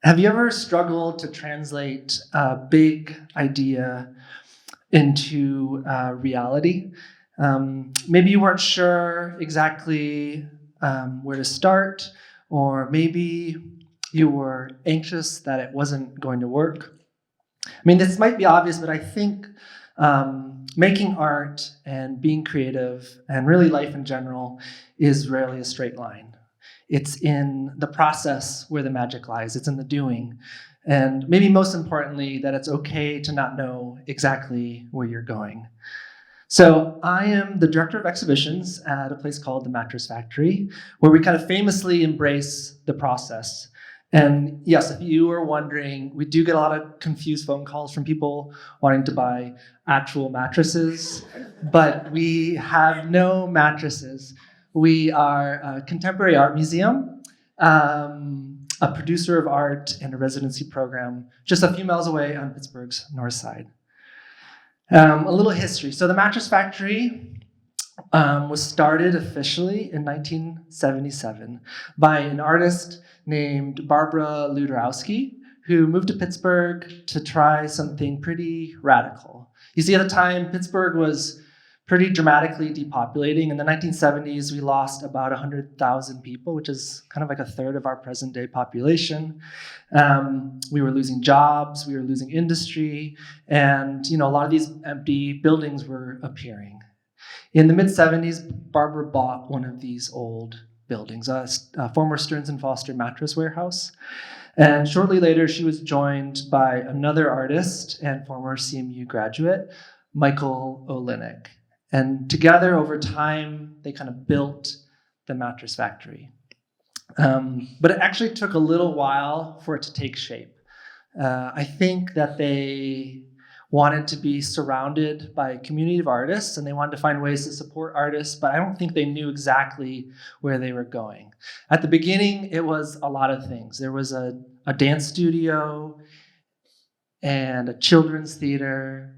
Have you ever struggled to translate a big idea into reality? Maybe you weren't sure exactly where to start, or maybe you were anxious that it wasn't going to work. I mean, this might be obvious, but I think making art and being creative and really life in general is rarely a straight line. It's in the process where the magic lies. It's in the doing. And maybe most importantly, that it's okay to not know exactly where you're going. So I am the director of exhibitions at a place called the Mattress Factory, where we kind of famously embrace the process. And yes, if you were wondering, we do get a lot of confused phone calls from people wanting to buy actual mattresses, but we have no mattresses. We are a contemporary art museum, a producer of art, and a residency program just a few miles away on Pittsburgh's north side. A little history. So the Mattress Factory was started officially in 1977 by an artist named Barbara Luderowski, who moved to Pittsburgh to try something pretty radical. You see, at the time, Pittsburgh was pretty dramatically depopulating. In the 1970s, we lost about 100,000 people, which is kind of like a third of our present day population. We were losing jobs, we were losing industry, and a lot of these empty buildings were appearing. In the mid-70s, Barbara bought one of these old buildings, a former Stearns & Foster mattress warehouse. And shortly later, she was joined by another artist and former CMU graduate, Michael Olenek. And together, over time, they kind of built the Mattress Factory. But it actually took a little while for it to take shape. I think that they wanted to be surrounded by a community of artists, and they wanted to find ways to support artists, but I don't think they knew exactly where they were going. At the beginning, it was a lot of things. There was a dance studio and a children's theater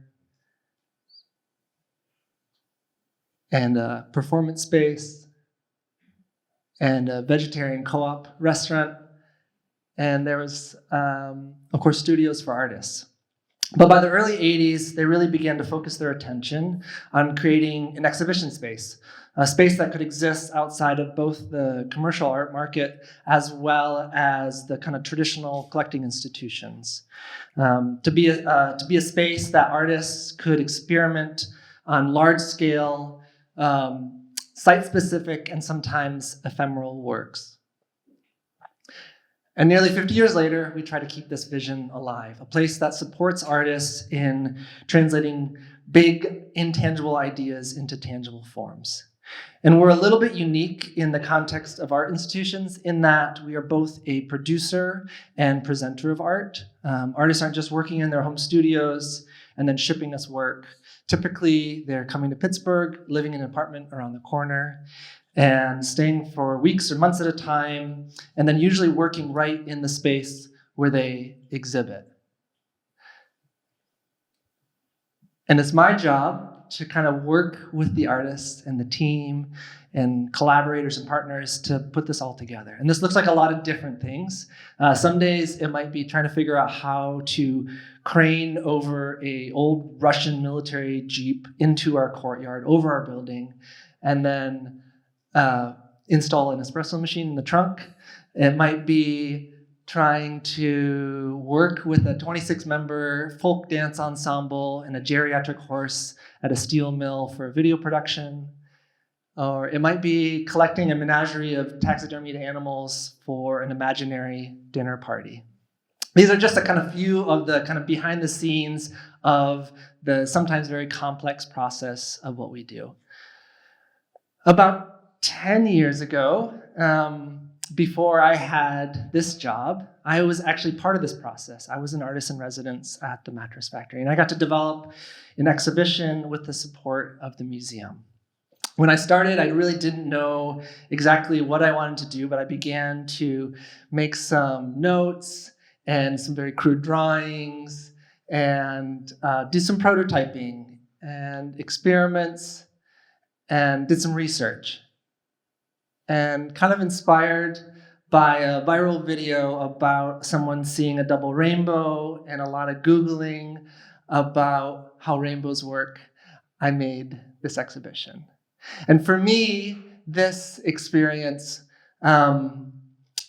and a performance space and a vegetarian co-op restaurant. And there was, of course, studios for artists. But by the early 80s, they really began to focus their attention on creating an exhibition space, a space that could exist outside of both the commercial art market as well as the kind of traditional collecting institutions. To be a space that artists could experiment on large scale, site-specific and sometimes ephemeral works. And nearly 50 years later, we try to keep this vision alive, a place that supports artists in translating big, intangible ideas into tangible forms. And we're a little bit unique in the context of art institutions in that we are both a producer and presenter of art. Artists aren't just working in their home studios and then shipping us work. Typically, they're coming to Pittsburgh, living in an apartment around the corner, and staying for weeks or months at a time, and then usually working right in the space where they exhibit. And it's my job to kind of work with the artists and the team and collaborators and partners to put this all together. And this looks like a lot of different things. Some days it might be trying to figure out how to crane over an old Russian military jeep into our courtyard, over our building, and then install an espresso machine in the trunk. It might be trying to work with a 26-member folk dance ensemble and a geriatric horse at a steel mill for a video production. Or it might be collecting a menagerie of taxidermied animals for an imaginary dinner party. These are just a kind of few of the kind of behind the scenes of the sometimes very complex process of what we do. About 10 years ago, before I had this job, I was actually part of this process. I was an artist in residence at the Mattress Factory, and I got to develop an exhibition with the support of the museum. When I started, I really didn't know exactly what I wanted to do, but I began to make some notes and some very crude drawings and do some prototyping and experiments and did some research. And kind of inspired by a viral video about someone seeing a double rainbow and a lot of Googling about how rainbows work, I made this exhibition. And for me, this experience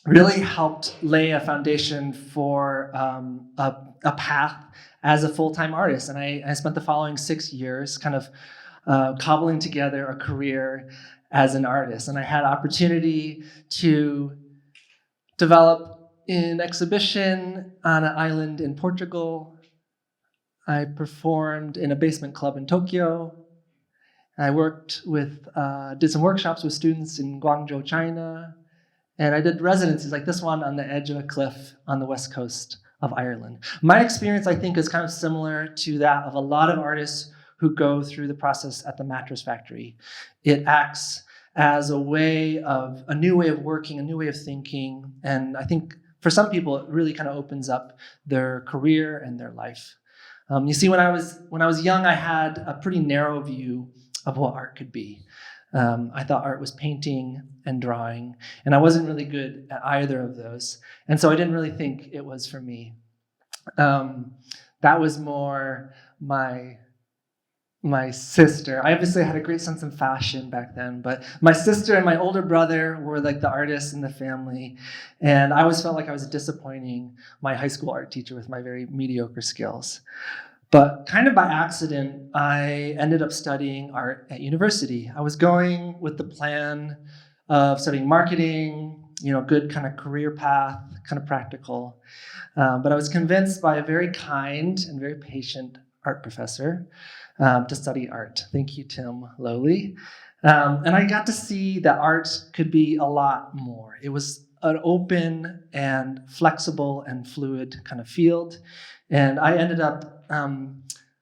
really helped lay a foundation for a path as a full-time artist. And I spent the following 6 years kind of cobbling together a career as an artist. And I had opportunity to develop an exhibition on an island in Portugal. I performed in a basement club in Tokyo. I worked with, did some workshops with students in Guangzhou, China. And I did residencies like this one on the edge of a cliff on the west coast of Ireland. My experience, I think, is kind of similar to that of a lot of artists who go through the process at the Mattress Factory. It acts as a new way of working, a new way of thinking. And I think for some people, it really kind of opens up their career and their life. You see, when I was young, I had a pretty narrow view of what art could be. I thought art was painting and drawing, and I wasn't really good at either of those. And so I didn't really think it was for me. That was more my sister. I obviously had a great sense of fashion back then, but my sister and my older brother were like the artists in the family. And I always felt like I was disappointing my high school art teacher with my very mediocre skills. But kind of by accident, I ended up studying art at university. I was going with the plan of studying marketing, good kind of career path, kind of practical. But I was convinced by a very kind and very patient art professor to study art. Thank you, Tim Lowley. And I got to see that art could be a lot more. It was an open and flexible and fluid kind of field. And I ended up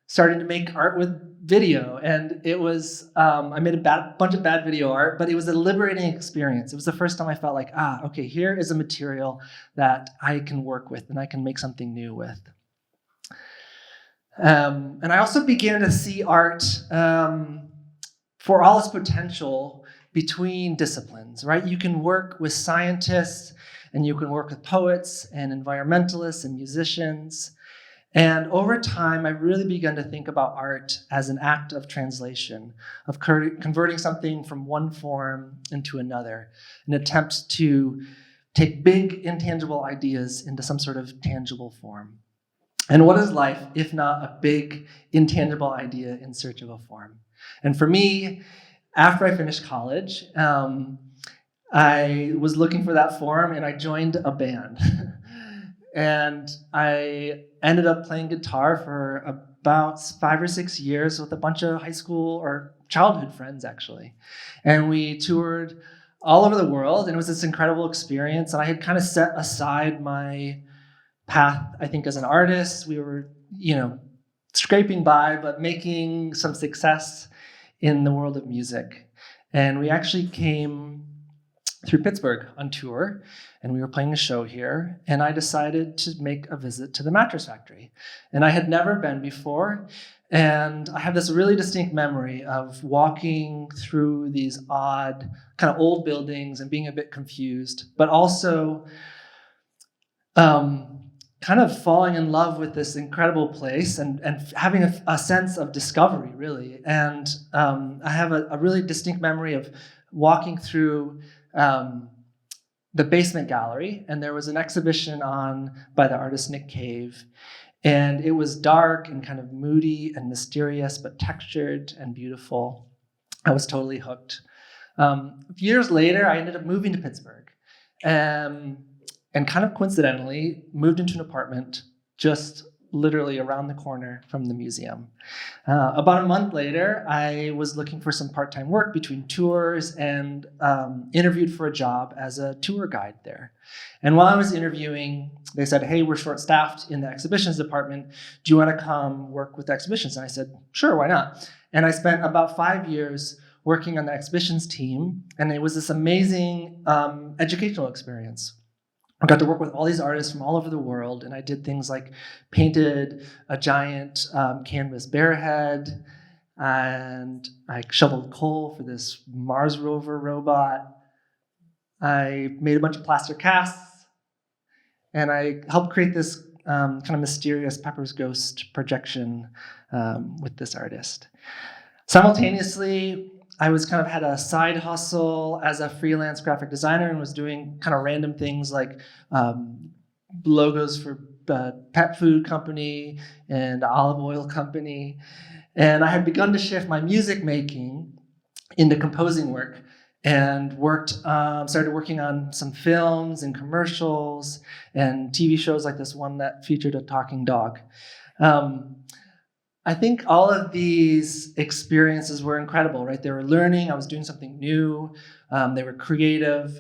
starting to make art with video. And it was, I made a bunch of bad video art, but it was a liberating experience. It was the first time I felt like, okay, here is a material that I can work with and I can make something new with. And I also began to see art for all its potential between disciplines, right? You can work with scientists and you can work with poets and environmentalists and musicians. And over time, I really began to think about art as an act of translation, of converting something from one form into another, an attempt to take big, intangible ideas into some sort of tangible form. And what is life if not a big, intangible idea in search of a form? And for me, after I finished college, I was looking for that form and I joined a band. And I ended up playing guitar for about 5 or 6 years with a bunch of high school or childhood friends, actually. And we toured all over the world, and it was this incredible experience. And I had kind of set aside my path, I think, as an artist. We were, scraping by, but making some success in the world of music. And we actually came through Pittsburgh on tour, and we were playing a show here, and I decided to make a visit to the Mattress Factory. And I had never been before, and I have this really distinct memory of walking through these odd, kind of old buildings and being a bit confused, but also kind of falling in love with this incredible place and having a sense of discovery, really. And I have a really distinct memory of walking through the basement gallery, and there was an exhibition on by the artist Nick Cave, and it was dark and kind of moody and mysterious, but textured and beautiful. I was totally hooked. Years later, I ended up moving to Pittsburgh, and kind of coincidentally moved into an apartment just literally around the corner from the museum. About a month later, I was looking for some part-time work between tours and interviewed for a job as a tour guide there. And while I was interviewing, they said, hey, we're short-staffed in the exhibitions department. Do you want to come work with the exhibitions? And I said, sure, why not? And I spent about 5 years working on the exhibitions team, and it was this amazing educational experience. I got to work with all these artists from all over the world, and I did things like painted a giant canvas bear head, and I shoveled coal for this Mars rover robot. I made a bunch of plaster casts, and I helped create this kind of mysterious Pepper's Ghost projection with this artist. Simultaneously, I was kind of had a side hustle as a freelance graphic designer and was doing kind of random things like logos for pet food company and olive oil company. And I had begun to shift my music making into composing work and started working on some films and commercials and TV shows like this one that featured a talking dog. I think all of these experiences were incredible, right? They were learning, I was doing something new, they were creative,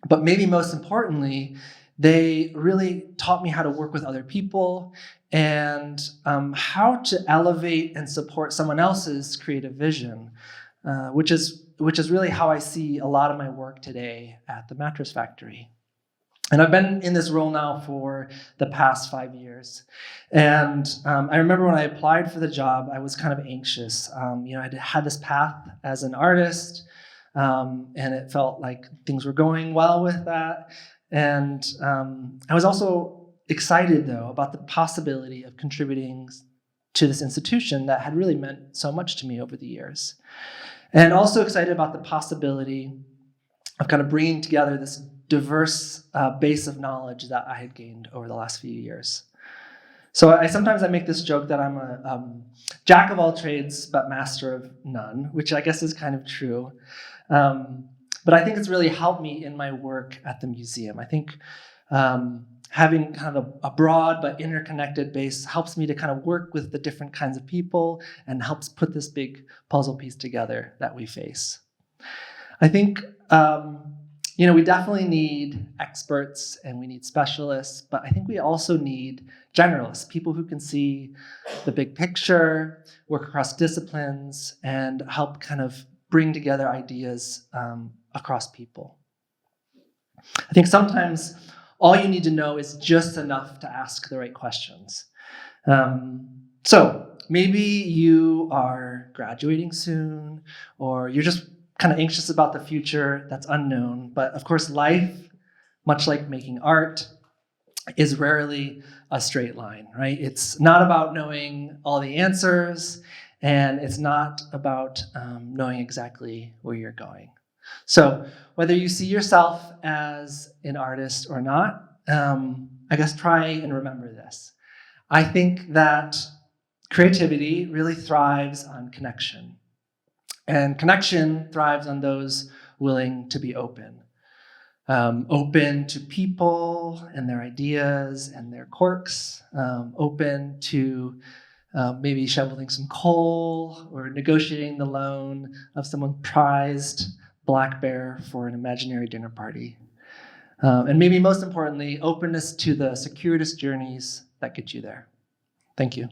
but maybe most importantly, they really taught me how to work with other people and how to elevate and support someone else's creative vision, which is really how I see a lot of my work today at the Mattress Factory. And I've been in this role now for the past 5 years. And I remember when I applied for the job, I was kind of anxious. I had this path as an artist, and it felt like things were going well with that. And I was also excited, though, about the possibility of contributing to this institution that had really meant so much to me over the years. And also excited about the possibility of kind of bringing together this diverse base of knowledge that I had gained over the last few years. So sometimes I make this joke that I'm a jack of all trades but master of none, which I guess is kind of true. But I think it's really helped me in my work at the museum. I think having kind of a broad but interconnected base helps me to kind of work with the different kinds of people and helps put this big puzzle piece together that we face. I think we definitely need experts and we need specialists, but I think we also need generalists, people who can see the big picture, work across disciplines, and help kind of bring together ideas across people. I think sometimes all you need to know is just enough to ask the right questions. So maybe you are graduating soon, or you're just kind of anxious about the future that's unknown. But of course, life, much like making art, is rarely a straight line, right? It's not about knowing all the answers, and it's not about knowing exactly where you're going. So whether you see yourself as an artist or not, I guess try and remember this. I think that creativity really thrives on connection. And connection thrives on those willing to be open. Open to people and their ideas and their quirks. Open to maybe shoveling some coal or negotiating the loan of someone's prized black bear for an imaginary dinner party. And maybe most importantly, openness to the circuitous journeys that get you there. Thank you.